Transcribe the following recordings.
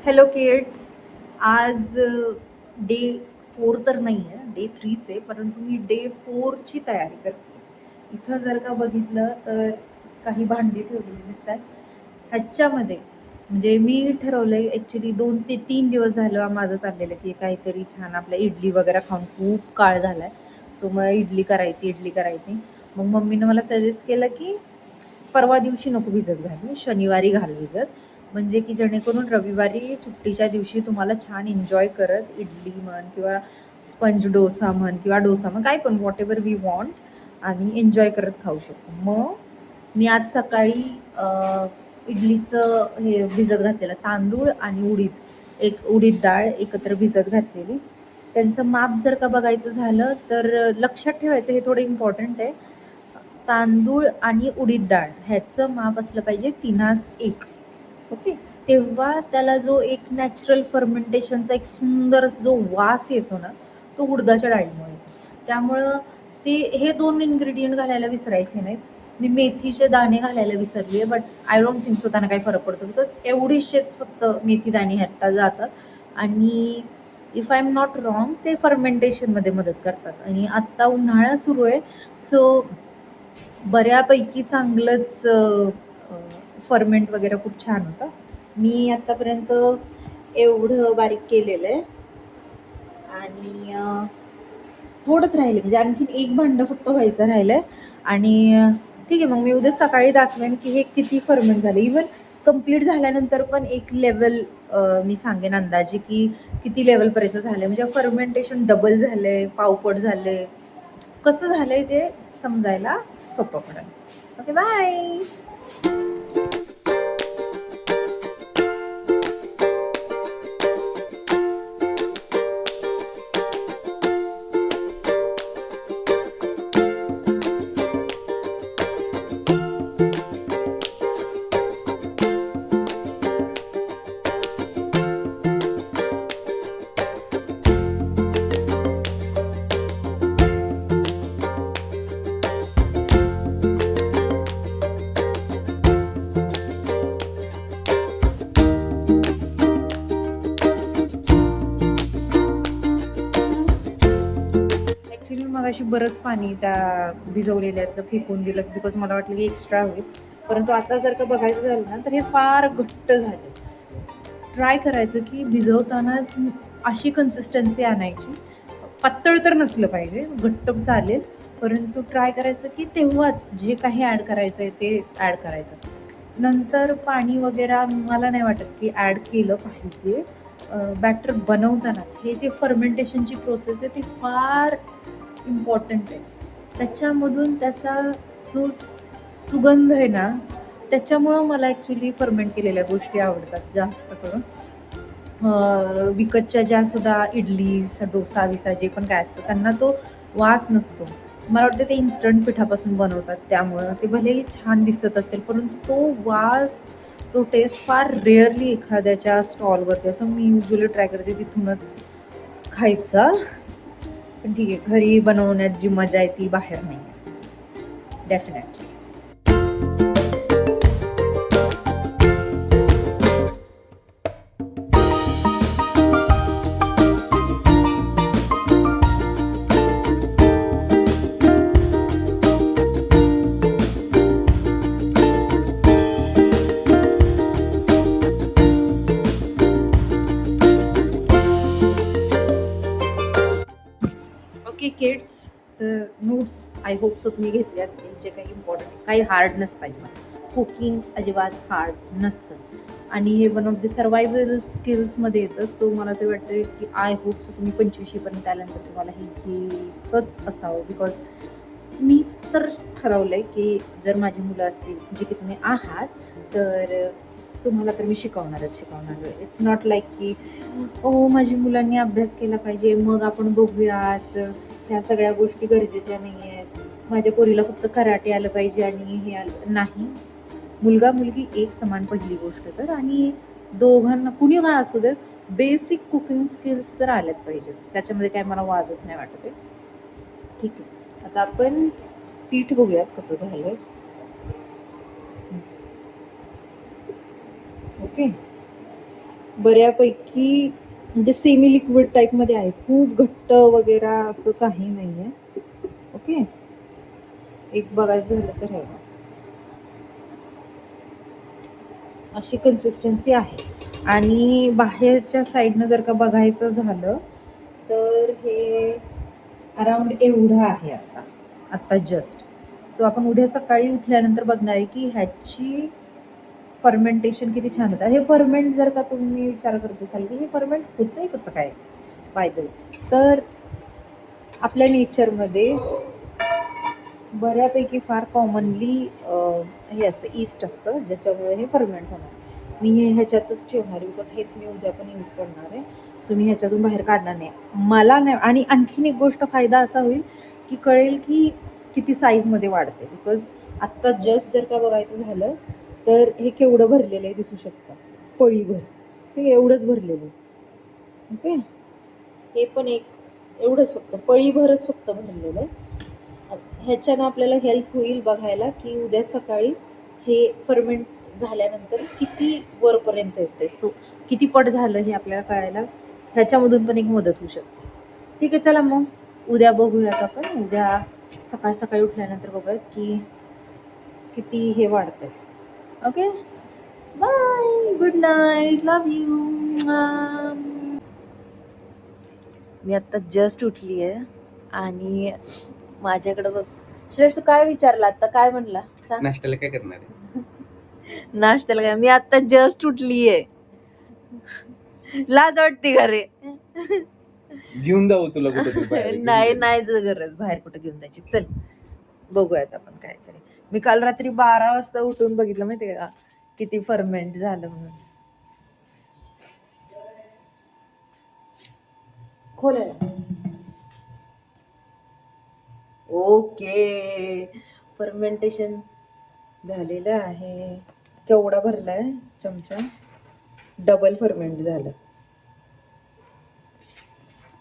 Hello kids. आज day 4 तर नाही आहे, डे 3च आहे, परंतु मी डे 4ची तयारी करते. इथं जर का बघितलं तर काही भांडी ठेवलेली दिसतात. ह्याच्यामध्ये म्हणजे मी ठरवलं आहे ॲक्च्युली 2 ते 3 दिवस झालं माझं चाललेलं की काहीतरी छान आपल्या इडली वगैरे खाऊन खूप काळ झाला आहे. सो मग इडली करायची. मग मम्मीनं मला सजेस्ट केलं की परवा दिवशी नको भिजत घालू, शनिवारी घाल भिजत. म्हणजे की जेणेकरून रविवारी सुट्टीच्या दिवशी तुम्हाला छान एन्जॉय करत इडली म्हण किंवा स्पंज डोसा म्हण किंवा डोसा म्हण काय पण वॉट एव्हर वी वॉन्ट आणि एन्जॉय करत खाऊ शकतो. मग मी आज सकाळी इडलीचं हे भिजत घातलेलं तांदूळ आणि एक उडीद डाळ एकत्र भिजत घातलेली. त्यांचं माप जर का बघायचं झालं तर लक्षात ठेवायचं, हे थोडं इम्पॉर्टंट आहे. तांदूळ आणि उडीद डाळ ह्याचं माप असलं पाहिजे 3:1. ओके. तेव्हा त्याला जो एक नॅचरल फर्मेंटेशनचा एक सुंदर जो वास येतो ना, तो उडदाच्या डाळीमुळे येतो. त्यामुळं हे 2 इन्ग्रेडियंट घालायला विसरायचे नाहीत. मी मेथीचे दाणे घालायला विसरली आहे, but I don't think so त्यांना काही फरक पडतो, बिकॉज एवढीशेच फक्त मेथी दाणे ह्यात जातात आणि if I am not wrong ते फर्मेंटेशनमध्ये मदत करतात. आणि आत्ता उन्हाळा सुरू आहे, सो बऱ्यापैकी चांगलंच फर्मेंट वगैरे खूप छान होतं. मी आत्तापर्यंत एवढं बारीक केलेलं आहे आणि थोडंच राहिलं, म्हणजे आणखीन एक भांडं फक्त व्हायचं राहिलं आहे. आणि ठीक आहे, मग मी उद्या सकाळी दाखवेन की हे किती फर्मेंट झालं. इवन कंप्लीट झाल्यानंतर पण एक लेवल मी सांगेन अंदाजे की किती लेवलपर्यंत झालं आहे, म्हणजे फर्मेंटेशन डबल झालं आहे, पावपट झालं आहे, कसं झालं आहे ते समजायला सोपं पडेल. Okay, bye. ॲक्च्युली मगाशी बरंच पाणी त्या भिजवलेल्यातलं फेकून दिलं, बिकॉज मला वाटलं की एक्स्ट्रा होईल. परंतु आता जर का बघायचं झालं ना तर हे फार घट्ट झालं. ट्राय करायचं की भिजवतानाच अशी कन्सिस्टन्सी आणायची. पातळ तर नसलं पाहिजे, घट्ट चालेल, परंतु ट्राय करायचं की तेव्हाच जे काही ॲड करायचं आहे ते ॲड करायचं. नंतर पाणी वगैरे मला नाही वाटत की ॲड केलं पाहिजे. बॅटर बनवतानाच हे जे फर्मेंटेशनची प्रोसेस आहे ती फार इम्पॉर्टंट आहे. त्याच्यामधून त्याचा जो सुगंध आहे ना, त्याच्यामुळं मला ॲक्च्युली फर्मेंट केलेल्या गोष्टी आवडतात जास्त करून. विकतच्या ज्या सुद्धा इडली डोसा विसा जे पण काय असतं त्यांना तो वास नसतो. मला वाटतं ते इन्स्टंट पिठापासून बनवतात, त्यामुळं ते भलेही छान दिसत असेल, परंतु तो वास, तो टेस्ट फार रेअरली एखाद्याच्या स्टॉलवरती असं मी युजली ट्राय करते तिथूनच खायचा. पण ठीक आहे, घरी बनवण्यात जी मजा आहे ती बाहेर नाही आहे डेफिनेटली. ओके किड्स, तर नोट्स आय होप सो तुम्ही घेतले असतील, जे काही इम्पॉर्टंट, काही हार्ड नसतं अजिबात. कुकिंग अजिबात हार्ड नसतं आणि हे वन ऑफ द सर्वायवल स्किल्समध्ये येतं. सो मला ते वाटतं की आय होप सो तुम्ही 25वीपर्यंत आल्यानंतर तुम्हाला हे घेतच असावं. बिकॉज मी तर ठरवलं आहे की जर माझी मुलं असतील, जे की तुम्ही आहात, तर तुम्हाला तर मी शिकवणारच. इट्स नॉट लाईक की माझी मुलांनी अभ्यास केला पाहिजे मग आपण बघूयात, ह्या सगळ्या गोष्टी गरजेच्या नाही आहेत, माझ्या पोरीला फक्त कराटे आलं पाहिजे आणि हे आलं नाही. मुलगा मुलगी एक समान पहिली गोष्ट तर, आणि दोघांना कुणी काय असू दे, बेसिक कुकिंग स्किल्स तर आल्याच पाहिजेत. त्याच्यामध्ये काय मला वादच नाही वाटत आहे. ठीक आहे, आता आपण पीठ बघूयात कसं झालंय. ओके, बऱ्यापैकी म्हणजे सेमी लिक्विड टाईपमध्ये आहे, खूप घट्ट वगैरे असं काही नाही आहे. ओके, एक बघायचं झालं तर हे अशी कन्सिस्टन्सी आहे. आणि बाहेरच्या साईडनं जर का बघायचं झालं तर हे अराउंड एवढं आहे आत्ता जस्ट. सो आपण उद्या सकाळी उठल्यानंतर बघणार आहे की ह्याची फर्मेंटेशन किती छान होतं. हे फर्मेंट जर का तुम्ही विचार करत असाल की हे फर्मेंट होतंय कसं काय बाय द वे, तर आपल्या नेचरमध्ये बऱ्यापैकी फार कॉमनली हे असतं, ईस्ट असतं, ज्याच्यामुळे हे फर्मेंट होणार. मी हे ह्याच्यातच ठेवणार आहे बिकॉज हेच मी उद्या पण यूज करणार आहे. सो मी ह्याच्यातून बाहेर काढणार नाही, मला नाही. आणि आणखीन एक गोष्ट फायदा असा होईल की कळेल की किती साईजमध्ये वाढते. बिकॉज आत्ता जस्ट जर का बघायचं झालं तर हे केवढं भरलेलं आहे दिसू शकतं, पळीभर. ठीक आहे, एवढंच भरलेलं आहे. ओके, हे पण एक एवढंच फक्त पळीभरच फक्त भरलेलं आहे. ह्याच्यानं आपल्याला हेल्प होईल बघायला की उद्या सकाळी हे फर्मेंट झाल्यानंतर किती वरपर्यंत येते. सो किती पट झालं हे आपल्याला कळायला ह्याच्यामधून पण एक मदत होऊ शकते. ठीक आहे, चला मग उद्या बघूयात आपण. उद्या सकाळी सकाळी उठल्यानंतर बघूयात की किती हे वाढतंय. Okay, bye, good night, love you. मी आत्ता जस्ट उठली आहे आणि माझ्याकडे बघ. श्रेष्ठ, तू काय विचारला आता, काय म्हणला सांग. नाश्त्याला काय करणार आहे? नाश्त्याला काय, मी आता जस्ट उठली आहे. लाज वाटते का रे? घेऊन जाऊ तुला कुठे? नाही नाही गरज बाहेर कुठे घेऊन जायची. चल बघूयात आपण काय तरी. मी काल रात्री 12 वाजता उठून बघितलं माहितीये का किती फर्मेंट झालं म्हणून. खोल. ओके, फर्मेंटेशन झालेलं आहे. केवढा भरलाय चमचा, डबल फर्मेंट झालं.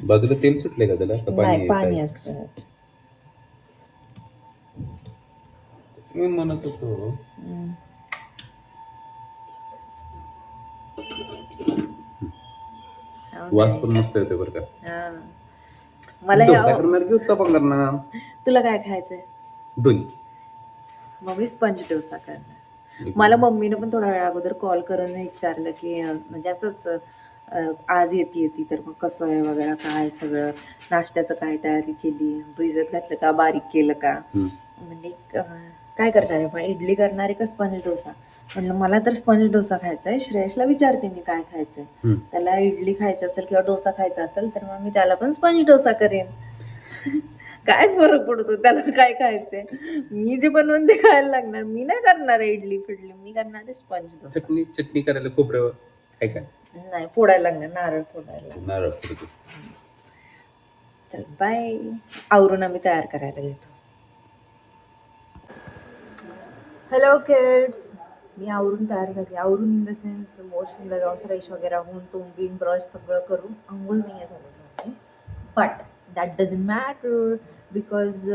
बाजूला तेल सुटले का त्याला? नाही, पाणी असतं. मी म्हणत होतो वास पण मस्त येते बरं का. मला डोसा करणार की उत्तपम करणार? तुला काय खायचंय? दोन्ही. मग मी स्पंज डोसा करणार. मला मम्मीनं पण थोड्या वेळा अगोदर कॉल करून विचारलं की म्हणजे असंच आज येते तर मग कसं आहे वगैरे, काय सगळं नाश्त्याचं काय तयारी केली, भिजत घातलं का, बारीक केलं का. म्हणजे काय करणार आहे मग, इडली करणार आहे का स्पंज डोसा? म्हणलं मला तर स्पंज डोसा खायचा आहे. श्रेयसला विचारते मी काय खायचंय. त्याला इडली खायचं असेल किंवा डोसा खायचा असेल तर मग मी त्याला पण स्पंज डोसा करेन. कायच फरक पडतो, त्याला काय खायचंय. मी जे बनवून ते खायला लागणार. मी नाही करणार इडली फिडली, मी करणार आहे स्पंज डोसा. चटणी करायला खोबरं आहे का? नाही, फोडायला लागणार, नारळ फोडायला. चल बाय, आवरून आम्ही तयार करायला घेतो. हॅलो किड्स, मी आवरून तयार झाली. आवरून इन द सेन्स वॉशरूमला जाऊन फ्रेश वगैरे होऊन तोंड ब्रश सगळं करून आंघोळ नाही झालं. But that doesn't matter because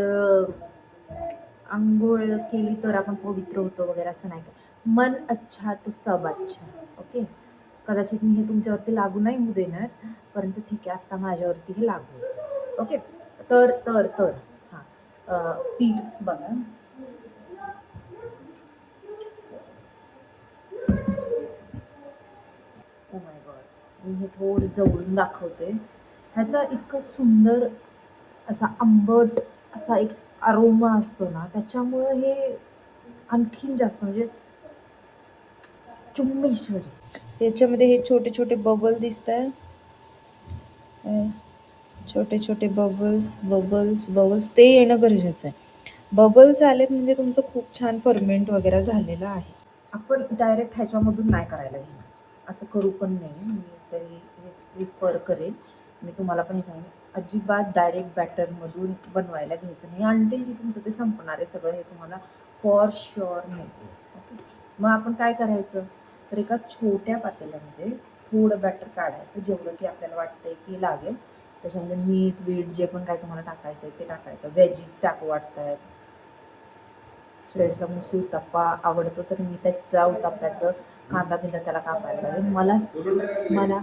आंघोळ केली तर आपण पवित्र होतो वगैरे असं नाही का. मन अच्छा तो सब अच्छा. ओके, कदाचित मी हे तुमच्यावरती लागू नाही होऊ देणार, परंतु ठीक आहे, आत्ता माझ्यावरती हे लागू. ओके, तर हां, पीठ बघा. ओ माय गॉड, मी हे थोडं जवळून दाखवते. ह्याचा इतकं सुंदर असा आंबट असा एक अरोमा असतो ना, त्याच्यामुळं हे आणखीन जास्त म्हणजे चुम्मेश्वरी. याच्यामध्ये हे छोटे छोटे बबल दिसत आहे, छोटे छोटे बबल्स ते येणं गरजेचं आहे. बबल्स आलेत म्हणजे तुमचं खूप छान फर्मेंट वगैरे झालेलं आहे. आपण डायरेक्ट ह्याच्यामधून नाही करायला घेणार, असं करू पण नाही. मी तरी हेच प्रिफर करेन. मी तुम्हाला पण हे सांगेन, अजिबात डायरेक्ट बॅटरमधून बनवायला घ्यायचं नाही अंटिल की तुमचं ते संपणार आहे सगळं, हे तुम्हाला फॉर शुअर माहिती. ओके, मग आपण काय करायचं तर एका छोट्या पातेल्यामध्ये थोडं बॅटर काढायचं, जेवढं की आपल्याला वाटतंय की लागेल. त्याच्यामध्ये मीठ जे पण काय तुम्हाला टाकायचं आहे ते टाकायचं. व्हेजीज टाकू वाटतात. श्रेयसला मोस्टली उत्तप्पा आवडतो तर मी त्याचा उत्तप्प्याचं कांदा बिंदा त्याला कापायला लागेल. मला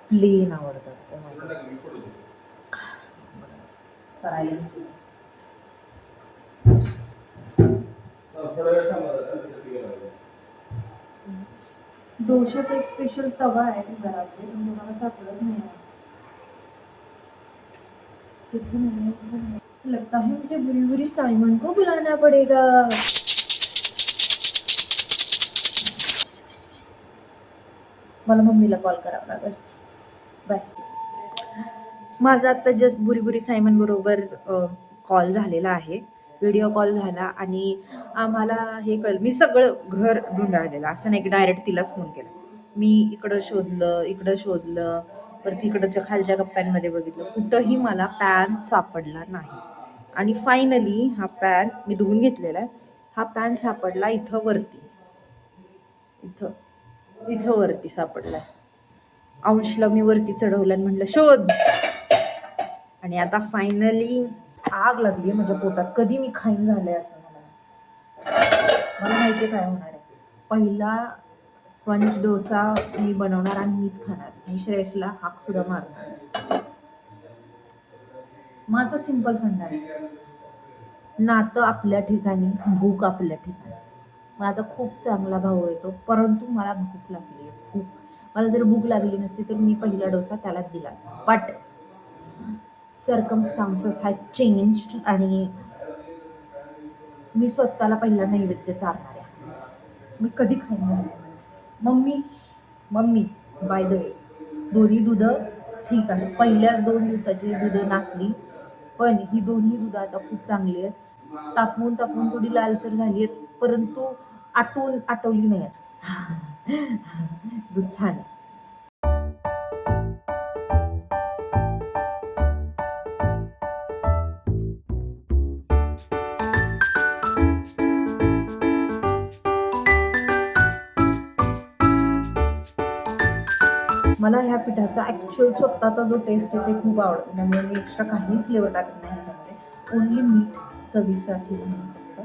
प्लेन आवडतात करायला. डोशाचा एक स्पेशल तवा आहे घराकडे, पण मला सापडत नाही. लगता है मुझे बुरी बुरी साइमन को बुलाना पड़ेगा. मला मम्मीला कॉल करावा लागेल. बाय. माझा आता जस्ट बुरी सायमन बरोबर कॉल झालेला आहे, व्हिडिओ कॉल झाला आणि आम्हाला हे कळलं. मी सगळं घर ढुंढाळलेलं, असं नाही की डायरेक्ट तिलाच फोन केला. मी इकडं शोधलं परत इकडच्या खालच्या गप्प्यांमध्ये बघितलं, कुठंही मला पॅन सापडला नाही. आणि फायनली हा पॅन मी धुवून घेतलेला आहे. हा पॅन सापडला इथं वरती सापडलाय. अंशला मी वरती चढवलं आणि म्हटलं शोध. आणि आता फायनली आग लागली माझ्या पोटात. कधी मी खाईन झालंय असं मला माहिती काय होणार आहे. पहिला स्पंज डोसा मी बनवणार आणि मीच खाणार. मी श्रेयसला हाक सुद्धा मारणार. माझा सिंपल फंडा आहे, नातं आपल्या ठिकाणी, भूक आपल्या ठिकाणी. माझा खूप चांगला भाऊ येतो, परंतु मला भूक लागली आहे खूप. मला जर भूक लागली नसती तर मी पहिला डोसा त्यालाच दिला असता. बट सर्कमस्टान्सेस हॅज चेंज्ड आणि मी स्वतःला पहिला नैवेद्य चालणार आहे. मी कधी खाईन. मम्मी बाय द वे, दोन्ही दुधं ठीक आहे. पहिल्या 2 दिवसाची दुधं नासली, पण ही दोन्ही दुधं आता खूप चांगली आहेत. तापवून थोडी लालसर झाली आहेत, परंतु आटवली नाही आहेत. दूध छान आहे. मला ह्या पिठाचा ॲक्च्युअल स्वतःचा जो टेस्ट आहे ते खूप आवडतो. त्यामुळे मी एक्स्ट्रा काही फ्लेवर टाकत नाही ह्याच्यामध्ये. ओन्ली मीठ चवीसाठी म्हणून फक्त.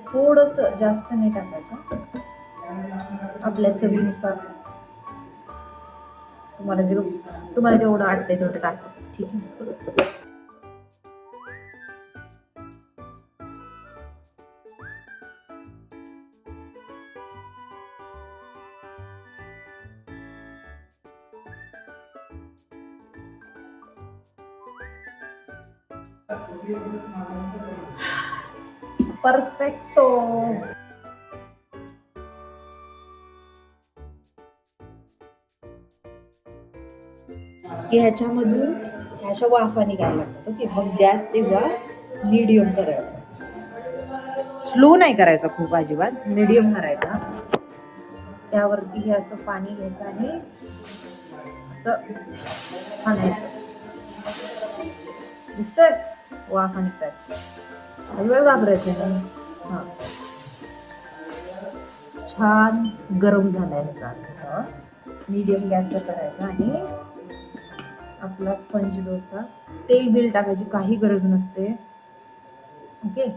थोडंसं जास्त नाही टाकायचं, आपल्या चवीनुसार. तुम्हाला जेवढं वाटतंय तेवढं टाका, ठीक आहे. परफेक्टो. ह्याच्यामधून ह्याच्या वाफा निघायला लागतात. ओके, मग गॅस तेव्हा मीडियम करायचा, स्लो नाही करायचा खूप अजिबात, मीडियम करायचा. त्यावरती हे असं पाणी घ्यायचं आणि असं खाण्याचं. दिसतंय वाफा निघतात, अजिबात वापरायचं नाही. हां, छान गरम झालाय ह्याचा. मीडियम गॅसवर करायचा आणि आपला स्पंज डोसा. तेल बिल टाकायची काही गरज नसते. ओके,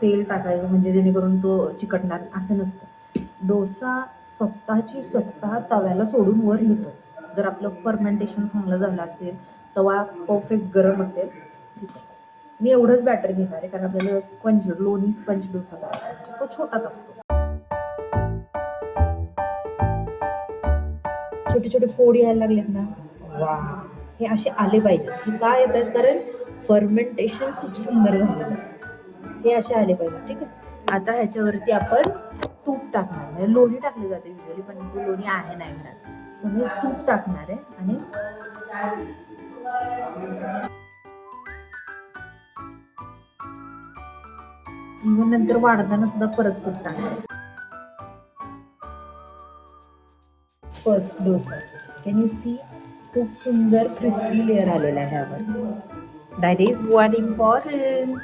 तेल टाकायचं म्हणजे जेणेकरून तो चिकटणार असं नसतं. डोसा स्वतः तव्याला सोडून वर येतो जर आपलं फर्मेंटेशन चांगलं झालं असेल, तवा परफेक्ट गरम असेल. ठीक आहे, मी एवढंच बॅटर घेणार आहे कारण आपल्याला लोणी स्पंज डोसा करायचा, तो छोटाच असतो. छोटे छोटे फोड यायला लागलेत ना, वा, हे असे आले पाहिजे. हे काय येत आहेत कारण फर्मेंटेशन खूप सुंदर झालेलं आहे. हे असे आले पाहिजे. ठीक आहे, आता ह्याच्यावरती आपण तूप टाकणार. म्हणजे लोणी टाकली जाते युजली, पण लोणी आहे नाही घरात, सो मी तूप टाकणार आहे. आणि नंतर वाढताना सुद्धा परत तूप टाकायचं. First dosa, can you see, खूप सुंदर क्रिस्पी लेअर आलेला आहे ह्यावर. That is what important.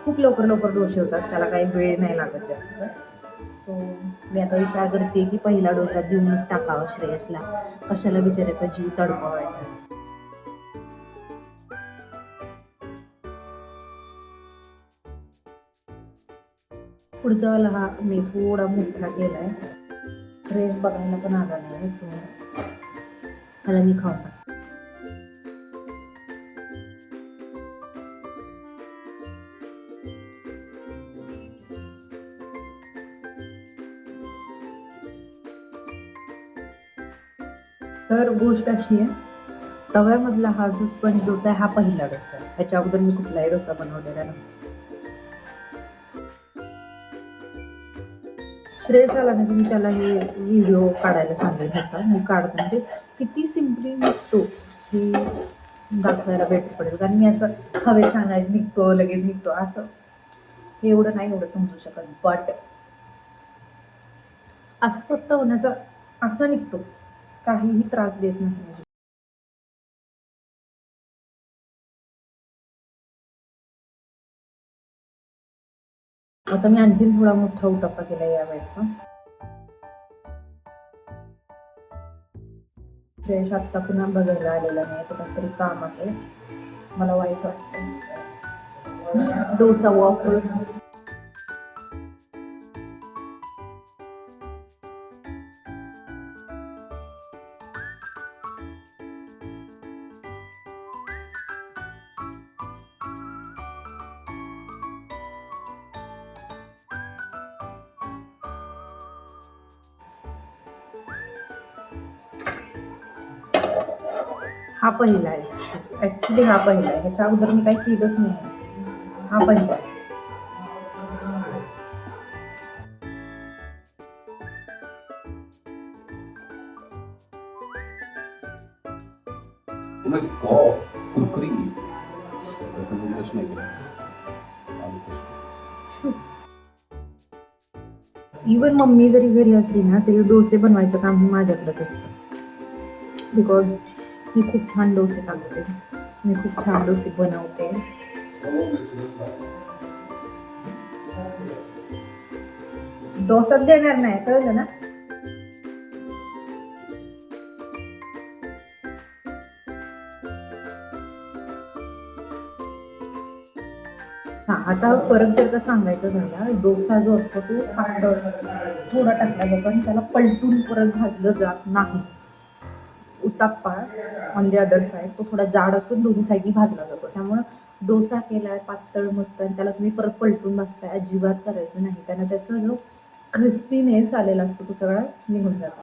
खूप लवकर डोसे होतात, त्याला काही वेळ नाही लागत जास्त. सो मी आता विचार करते की पहिला डोसा देऊनच टाकावा श्रेयसला, कशाला बिचारायचा जीव तडपावायचा. पुढचा वाला हा मी थोडा मोठा केलाय. फ्रेश बघायला पण आला नाही, सो ह्याला मी खाऊन टाकते. तर गोष्ट अशी आहे, तव्यामधला हा जो स्पंज डोसा आहे हा पहिला डोसा आहे. ह्याच्या अगोदर मी कुठलाही डोसा बनवलेला नाही. श्रेयस आला ना की मी त्याला हे व्हिडिओ काढायला सांगेल. ह्याचा मी काढते म्हणजे किती सिम्पली निघतो हे दाखवायला बेटर पडेल. कारण मी असं हवे सांगायला निघतो लगेच निघतो असं एवढं नाही एवढं समजू शकत. बट असं स्वतः होण्याचा असं निघतो, काहीही त्रास देत नाही. म्हणजे आता मी आणखीन थोडा मोठा उतापा केला यावेळेसचा. फ्रेश आत्ता पुन्हा बघायला आलेला नाही, तर काहीतरी काम आहे. मला वाईट वाटतं. डोसा वॉफल हा पहिला आहे. ॲक्च्युली हा पहिला आहे. ह्याच्या अगोदर मी काही केलंच नाही. हा पहिला आहे. इवन मम्मी जरी घरी असली ना तरी डोसे बनवायचं काम हे माझ्याकडेच असतं. बिकॉज मी खूप छान डोसे टाकते, मी खूप छान डोसे बनवते. डोसाच देणार नाही, कळलं ना. हा आता फरक जर का सांगायचा झाला, डोसा जो असतो तो पातळ थोडा टाकला जातो आणि त्याला पलटून परत भाजलं जात नाही. Uttappa on the other side तो थोडा जाड असून दोन्ही साईडनी भाजला जातो. त्यामुळं डोसा केलाय पातळ मस्त आणि त्याला तुम्ही परत पलटून भाजताय अजिबात करायचं नाही, कारण त्याचा जो क्रिस्पीनेस आलेला असतो तो सगळा निघून जातो.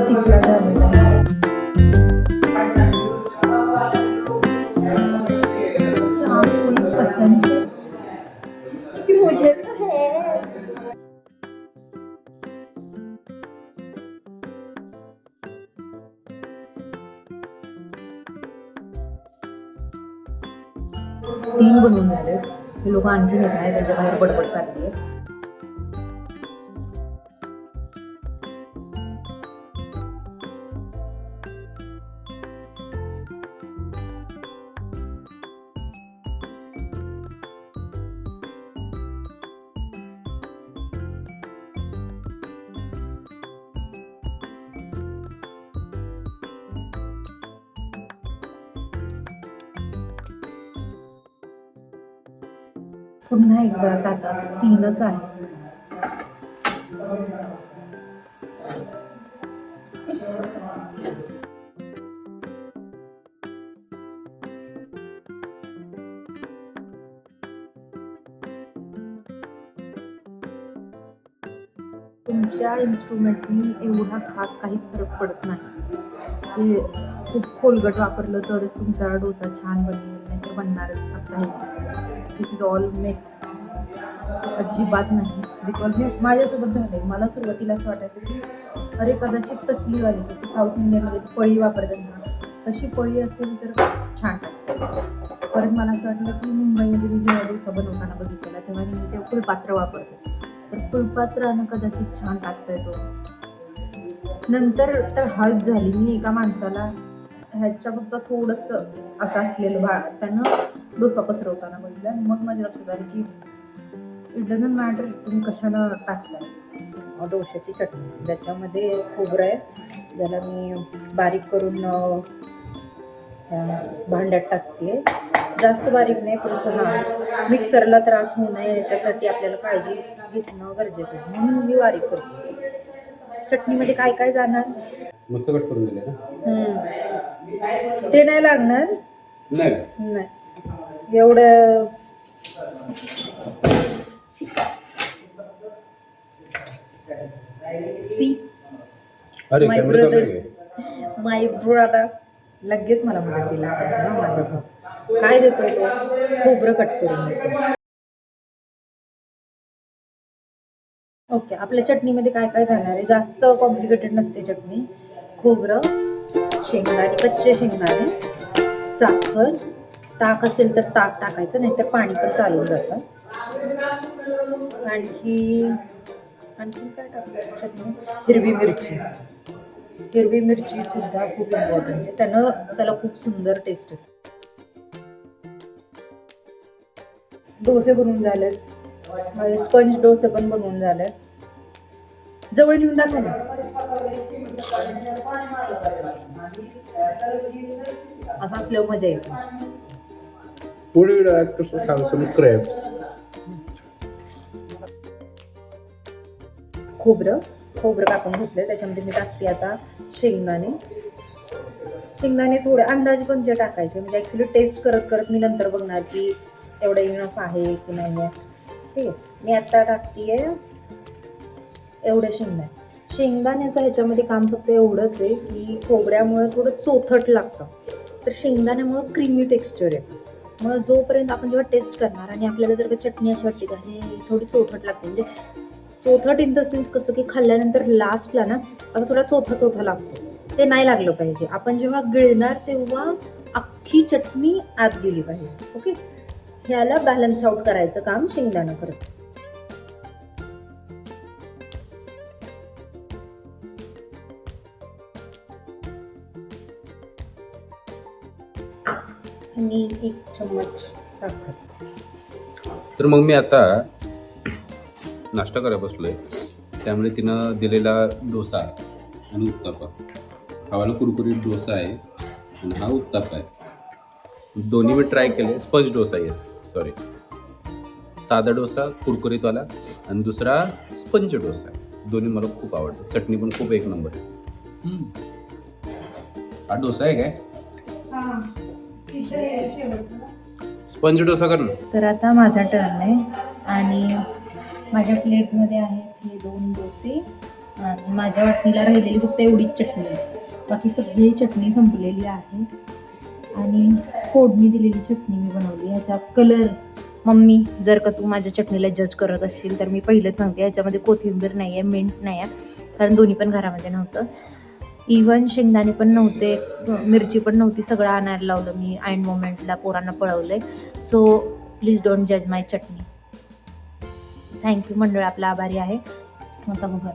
तिसरा झालेला आहे. आपको पसंद कि मुझे तो है. तीन बनवून झाले. हे लोक आणखी येत नाही, त्यांच्या बाहेर बडबड चालली आहे. पुन्हा एकदा ताटात तीनच आहे. तुमच्या इन्स्ट्रुमेंटनी एवढा खास काही फरक पडत नाही. हे खूप खोलगट वापरलं तरच तुमचा डोसा छान बनेल, नाही तर बनणारच असं काही. दिस इज ऑल मेथ. अजिबात नाही. बिकॉज हे माझ्यासोबत झालंय. मला सुरुवातीला असं वाटायचं की अरे कदाचित तसली वाली जसं साऊथ इंडियनमध्ये पळी वापरतात ना तशी पळी असेल तर छान टाकते. परत मला असं वाटलं की मुंबईमध्ये मी जेव्हा डोसा बनवताना बघितलेला तेव्हा मी ते फुलपात्र वापरते. तर फुलपात्रानं कदाचित छान टाकता येतो. नंतर तर हळद झाली. मी एका माणसाला ह्याच्या फक्त थोडंसं असं असलेलं त्यानं डोसा पसरवताना बघितलं आणि मग माझ्या लक्षात आलं की इट डझंट मॅटर तुम्ही कशाला टाकलं. डोशाची चटणी ज्याच्यामध्ये खोबरं आहे, ज्याला मी बारीक करून भांड्यात टाकते. जास्त बारीक नाही, पण मिक्सरला त्रास होऊ नये याच्यासाठी आपल्याला काळजी घेणं गरजेचं आहे, म्हणून मी बारीक करते. चटणीमध्ये काय काय जाणार? मस्त कट करून दिले ना. ते नाही लागणार. नाही एवढं. सी अरे माय ब्रदर लगेच मला मदत दिला. माझा भाऊ काय देतोय तो? खोबरं कट करून देतो. ओके, आपल्या चटणीमध्ये काय काय जाणार आहे? जास्त कॉम्प्लिकेटेड नसते चटणी. खोबरं, शेंगदाणे, कच्चे शेंगदाणे, साखर, ताक असेल तर ताक टाकायचं, नाहीतर पाणी पण चालून जातं. आणखी काय टाकलं चटणी? हिरवी मिरची सुद्धा खूप इम्पॉर्टंट आहे. त्याला खूप सुंदर टेस्ट येते. डोसे बनवून झालेत, स्पंज डोसे पण बनवून झाले. जवळ घेऊन दाखवा ना. असं असल्यावर मजा येते. खोबरं कापून घेतलंय, त्याच्यामध्ये मी टाकते आता शेंगदाणे थोडे अंदाजे पण जे टाकायचे, म्हणजे ॲक्च्युली टेस्ट करत मी नंतर बघणार की एवढं इनफ आहे की नाही आहे. ठीक आहे, मी आता टाकते एवढे शेंगदाण्याचं ह्याच्यामध्ये काम फक्त एवढंच आहे की खोबऱ्यामुळे थोडं चोथट लागतं, तर शेंगदाण्यामुळं क्रीमी टेक्स्चर आहे. मग जोपर्यंत आपण जेव्हा टेस्ट करणार आणि आपल्याला जर का चटणी अशी वाटते का हे थोडी चोथट लागते, म्हणजे चोथट इन द सेन्स कसं की खाल्ल्यानंतर लास्टला ना आता थोडा चोथा लागतो, ते नाही लागलं पाहिजे. आपण जेव्हा गिळणार तेव्हा अख्खी चटणी आत गेली पाहिजे. ओके, ह्याला बॅलन्स आउट करायचं काम शेंगदाणा करत. आणि 1 चम्मच साखर. तर मग मी आता नाश्ता करायला बसलोय, त्यामुळे तिनं दिलेला डोसा आणि उत्तप्पा, खावाला कुरकुरीत डोसा आहे आणि हा उत्तप्पा आहे. दोन्ही मी ट्राय केले. स्पंज डोसा, सॉरी, साधा डोसा कुरकुरीतवाला आणि दुसरा स्पंज डोसा. दोन्ही मला खूप आवडतं. चटणी पण खूप एक नंबर आहे. हा डोसा आहे काय? स्पंज डोसा कर ना. तर आता माझा टर्न आहे आणि माझ्या प्लेटमध्ये आहेत हे 2 डोसे आणि माझ्या वाटणीला राहिलेली फक्त एवढीच चटणी आहे. बाकी सगळी चटणी संपलेली आहे आणि फोडणी दिलेली चटणी मी बनवली. ह्याचा कलर, मम्मी जर का तू माझ्या चटणीला जज करत असशील तर मी पहिलेच सांगते, ह्याच्यामध्ये कोथिंबीर नाही आहे, मिंट नाही आहे, कारण दोन्ही पण घरामध्ये नव्हतं. इवन शेंगदाणे पण नव्हते, मिरची पण नव्हती. सगळं आणायला लावलं मी ऐन मोमेंटला, पोरांना पळवलं आहे. सो प्लीज डोंट जज माय चटणी. थँक्यू मंडळ, आपला आभारी आहे. आता बघा,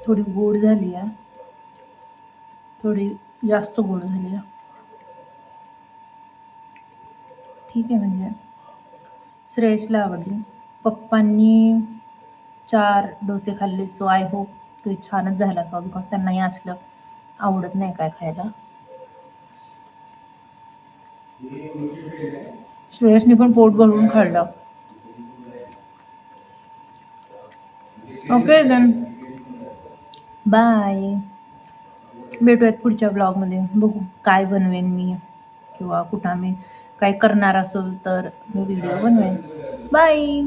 थोडी गोड झाली आहे, थोडी जास्त गोड झाली आहे. ठीक आहे, म्हणजे श्रेयसला आवडली. पप्पांनी 4 डोसे खाल्ले, सो आय होप ते छानच झाला का, बिकॉज त्यांनाही असलं आवडत नाही काय खायला. श्रेयसने पण पोट भरून खाल्लं. Okay then, bye. भेटूयात पुढच्या ब्लॉगमध्ये. बघू काय बनवेन मी, किंवा कुठं आम्ही काय करणार असेल तर मी व्हिडिओ बनवेन. बाय.